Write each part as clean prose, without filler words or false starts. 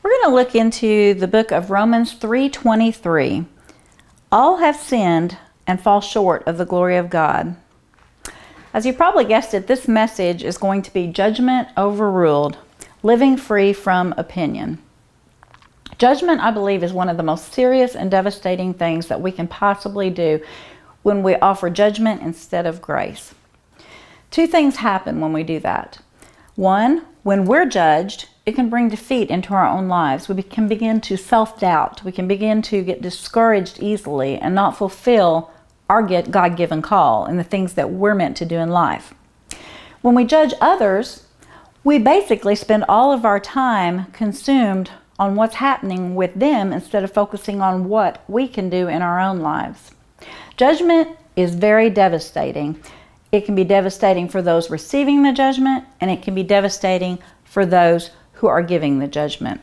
We're going to look into the book of Romans 3:23. All have sinned and fall short of the glory of God. As you probably guessed it, this message is going to be Judgment Overruled, Living Free from Opinion. Judgment, I believe, is one of the most serious and devastating things that we can possibly do when we offer judgment instead of grace. Two things happen when we do that. One, when we're judged, it can bring defeat into our own lives. We can begin to self-doubt. We can begin to get discouraged easily and not fulfill our God-given call and the things that we're meant to do in life. When we judge others, we basically spend all of our time consumed on what's happening with them instead of focusing on what we can do in our own lives. Judgment is very devastating. It can be devastating for those receiving the judgment, and it can be devastating for those who are giving the judgment.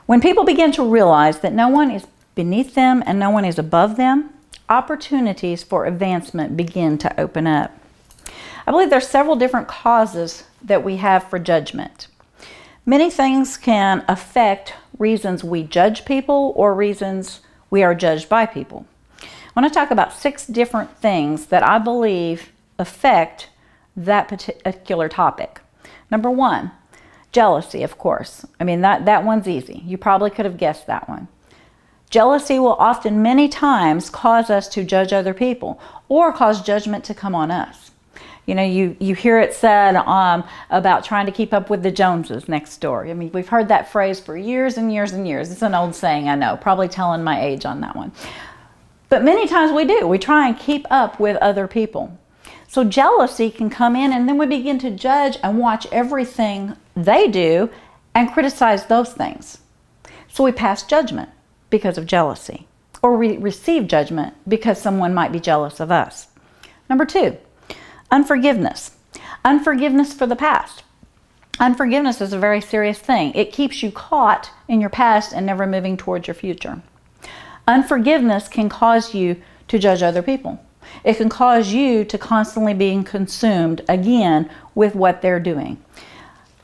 When people begin to realize that no one is beneath them and no one is above them, opportunities for advancement begin to open up. I believe there are several different causes that we have for judgment. Many things can affect reasons we judge people or reasons we are judged by people. I want to talk about 6 different things that I believe affect that particular topic. Number 1, jealousy, of course. I mean, that one's easy. You probably could have guessed that one. Jealousy will often, many times, cause us to judge other people or cause judgment to come on us. You know, you hear it said about trying to keep up with the Joneses next door. I mean, we've heard that phrase for years and years and years. It's an old saying, I know, probably telling my age on that one. But many times we do. We try and keep up with other people. So jealousy can come in, and then we begin to judge and watch everything they do and criticize those things. So we pass judgment because of jealousy, or we receive judgment because someone might be jealous of us. Number 2, unforgiveness. Unforgiveness for the past. Unforgiveness is a very serious thing. It keeps you caught in your past and never moving towards your future. Unforgiveness can cause you to judge other people. It can cause you to constantly being consumed again with what they're doing.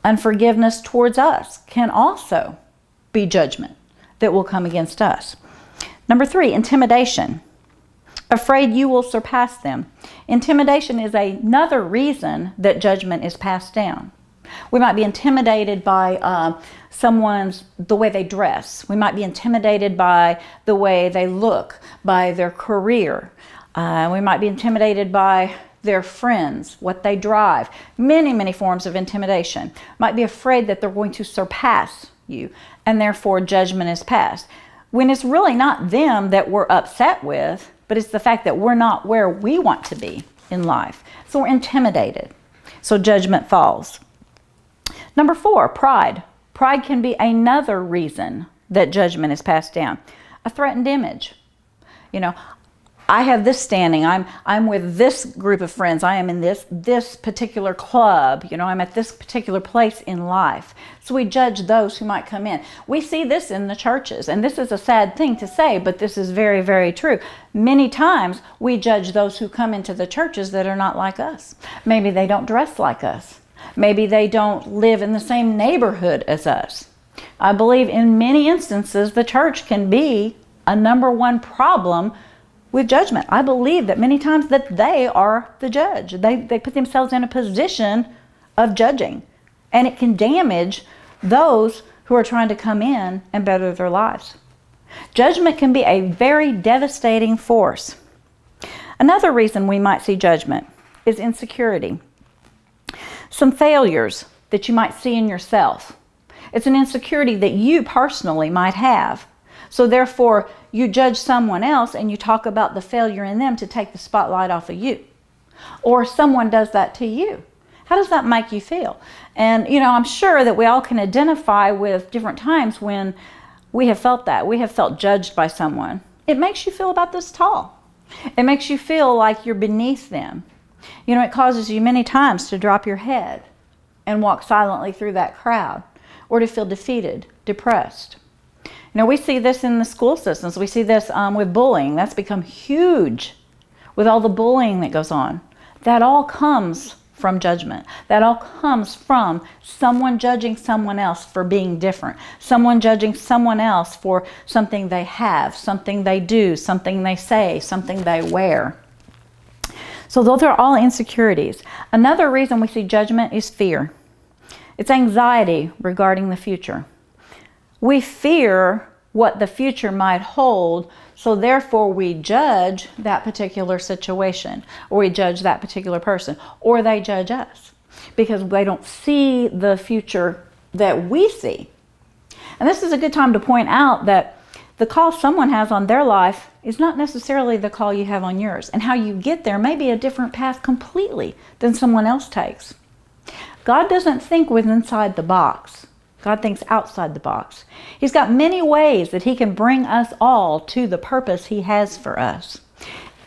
Unforgiveness towards us can also be judgment that will come against us. Number 3, intimidation. Afraid you will surpass them. Intimidation is another reason that judgment is passed down. We might be intimidated by the way they dress. We might be intimidated by the way they look, by their career. We might be intimidated by their friends, what they drive. Many forms of intimidation. Might be afraid that they're going to surpass you, and therefore judgment is passed. When it's really not them that we're upset with, but it's the fact that we're not where we want to be in life. So we're intimidated. So judgment falls. Number 4, pride. Pride can be another reason that judgment is passed down. A threatened image. You know, I have this standing. I'm with this group of friends. I am in this particular club. You know, I'm at this particular place in life. So we judge those who might come in. We see this in the churches, and this is a sad thing to say, but this is very, very true. Many times we judge those who come into the churches that are not like us. Maybe they don't dress like us. Maybe they don't live in the same neighborhood as us. I believe in many instances the church can be a number 1 problem with judgment. I believe that many times that they are the judge. They put themselves in a position of judging, and it can damage those who are trying to come in and better their lives. Judgment can be a very devastating force. Another reason we might see judgment is insecurity. Some failures that you might see in yourself. It's an insecurity that you personally might have. So therefore, you judge someone else and you talk about the failure in them to take the spotlight off of you. Or someone does that to you. How does that make you feel? And, you know, I'm sure that we all can identify with different times when we have felt that. We have felt judged by someone. It makes you feel about this tall. It makes you feel like you're beneath them. You know, it causes you many times to drop your head and walk silently through that crowd, or to feel defeated, depressed. You know, we see this in the school systems. We see this with bullying. That's become huge with all the bullying that goes on. That all comes from judgment. That all comes from someone judging someone else for being different. Someone judging someone else for something they have, something they do, something they say, something they wear. So those are all insecurities. Another reason we see judgment is fear. It's anxiety regarding the future. We fear what the future might hold, so therefore we judge that particular situation, or we judge that particular person, or they judge us because they don't see the future that we see. And this is a good time to point out that the call someone has on their life is not necessarily the call you have on yours, and how you get there may be a different path completely than someone else takes. God doesn't think with inside the box. God thinks outside the box. He's got many ways that he can bring us all to the purpose he has for us.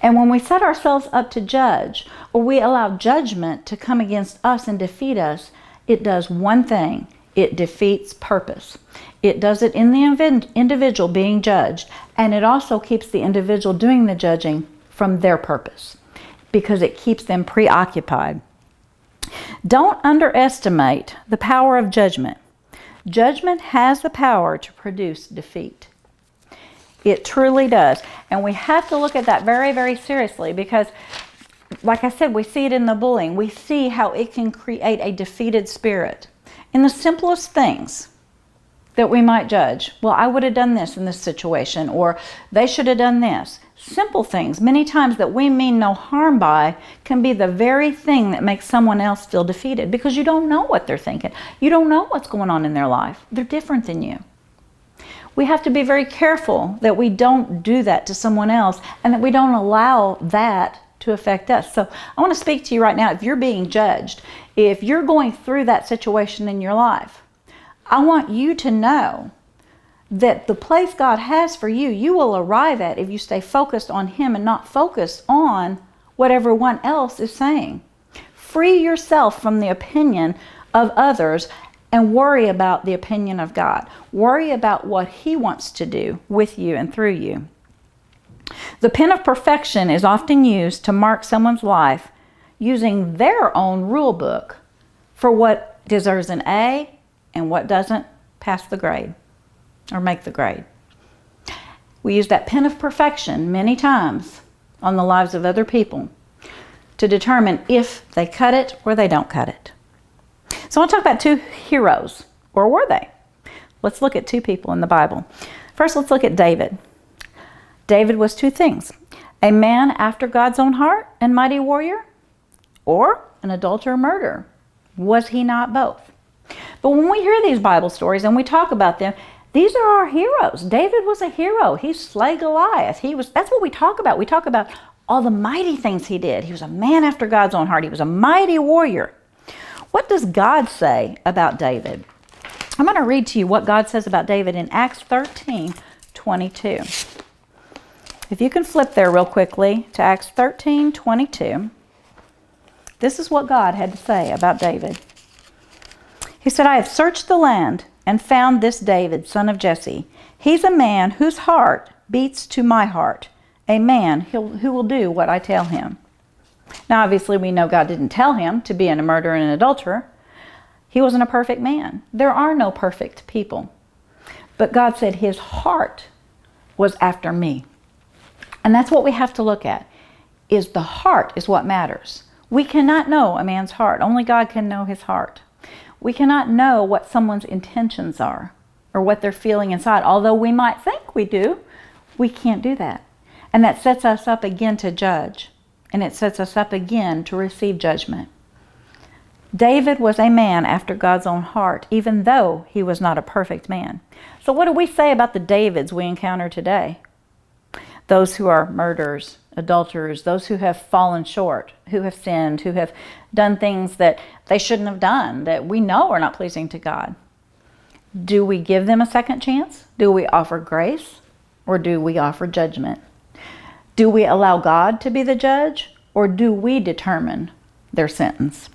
And when we set ourselves up to judge, or we allow judgment to come against us and defeat us, it does one thing. It defeats purpose. It does it in the individual being judged, and it also keeps the individual doing the judging from their purpose, because it keeps them preoccupied. Don't underestimate the power of judgment. Judgment has the power to produce defeat. It truly does. And we have to look at that very, very seriously, because, like I said, we see it in the bullying. We see how it can create a defeated spirit. In the simplest things that we might judge, well, I would have done this in this situation, or they should have done this. Simple things, many times that we mean no harm by, can be the very thing that makes someone else feel defeated, because you don't know what they're thinking. You don't know what's going on in their life. They're different than you. We have to be very careful that we don't do that to someone else, and that we don't allow that to affect us. So I want to speak to you right now. If you're being judged, if you're going through that situation in your life, I want you to know that the place God has for you, you will arrive at if you stay focused on him and not focused on what everyone else is saying. Free yourself from the opinion of others and worry about the opinion of God. Worry about what he wants to do with you and through you. The pen of perfection is often used to mark someone's life using their own rule book for what deserves an A and what doesn't pass the grade or make the grade. We use that pen of perfection many times on the lives of other people to determine if they cut it or they don't cut it. So I want to talk about two heroes, or were they? Let's look at two people in the Bible. First, let's look at David. David was two things: a man after God's own heart and mighty warrior, or an adulterer, murderer. Was he not both? But when we hear these Bible stories and we talk about them, these are our heroes. David was a hero. He slayed Goliath. That's what we talk about. We talk about all the mighty things he did. He was a man after God's own heart. He was a mighty warrior. What does God say about David? I'm going to read to you what God says about David in Acts 13:22. If you can flip there real quickly to Acts 13:22. This is what God had to say about David. He said, "I have searched the land and found this David, son of Jesse. He's a man whose heart beats to my heart, a man who will do what I tell him." Now, obviously, we know God didn't tell him to be a murderer and an adulterer. He wasn't a perfect man. There are no perfect people. But God said his heart was after me. And that's what we have to look at, is the heart is what matters. We cannot know a man's heart. Only God can know his heart. We cannot know what someone's intentions are or what they're feeling inside. Although we might think we do, we can't do that. And that sets us up again to judge. And it sets us up again to receive judgment. David was a man after God's own heart, even though he was not a perfect man. So what do we say about the Davids we encounter today? Those who are murderers, adulterers, those who have fallen short, who have sinned, who have done things that they shouldn't have done, that we know are not pleasing to God. Do we give them a second chance? Do we offer grace? Or do we offer judgment? Do we allow God to be the judge? Or do we determine their sentence?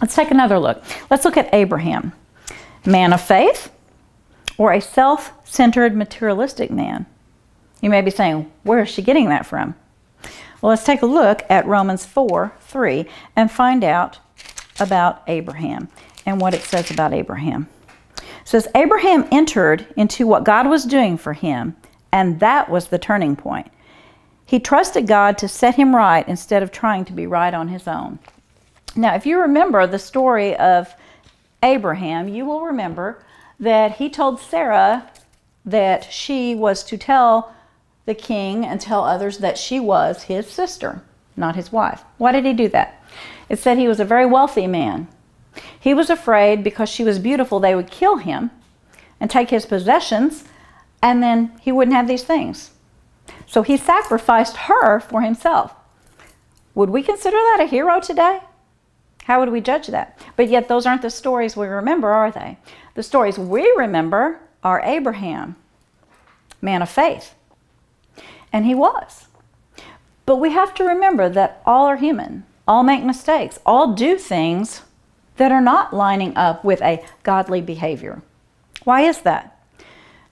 Let's take another look. Let's look at Abraham. Man of faith or a self-centered materialistic man? You may be saying, where is she getting that from? Well, let's take a look at Romans 4:3 and find out about Abraham and what it says about Abraham. It says, Abraham entered into what God was doing for him, and that was the turning point. He trusted God to set him right instead of trying to be right on his own. Now, if you remember the story of Abraham, you will remember that he told Sarah that she was to tell the king and tell others that she was his sister, not his wife. Why did he do that? It said he was a very wealthy man. He was afraid because she was beautiful, they would kill him and take his possessions, and then he wouldn't have these things. So he sacrificed her for himself. Would we consider that a hero today? How would we judge that? But yet those aren't the stories we remember, are they? The stories we remember are Abraham, man of faith. And he was. But we have to remember that all are human. All make mistakes. All do things that are not lining up with a godly behavior. Why is that?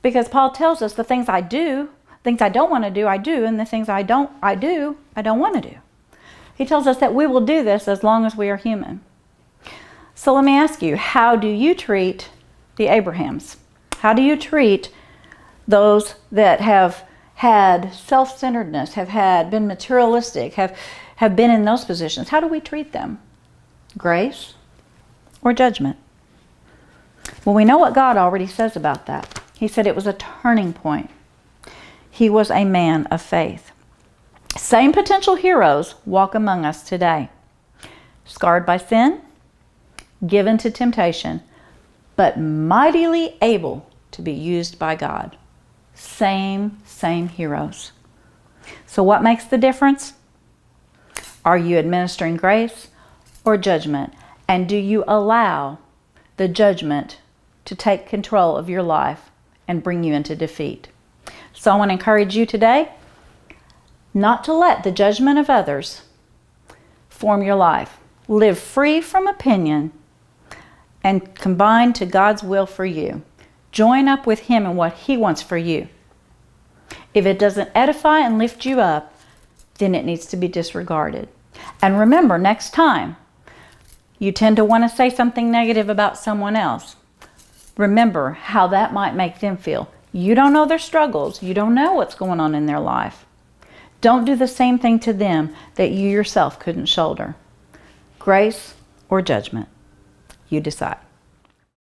Because Paul tells us the things I do, things I don't want to do, I do, and the things I don't want to do. He tells us that we will do this as long as we are human. So let me ask you, how do you treat the Abrahams? How do you treat those that have had self-centeredness, have been materialistic, have been in those positions? How do we treat them? Grace or judgment? Well, we know what God already says about that. He said it was a turning point. He was a man of faith. Same potential heroes walk among us today. Scarred by sin, given to temptation, but mightily able to be used by God. Same heroes. So what makes the difference? Are you administering grace or judgment? And do you allow the judgment to take control of your life and bring you into defeat? So I want to encourage you today not to let the judgment of others form your life. Live free from opinion and combine to God's will for you. Join up with Him in what He wants for you. If it doesn't edify and lift you up, then it needs to be disregarded. And remember, next time you tend to want to say something negative about someone else, remember how that might make them feel. You don't know their struggles. You don't know what's going on in their life. Don't do the same thing to them that you yourself couldn't shoulder. Grace or judgment, you decide.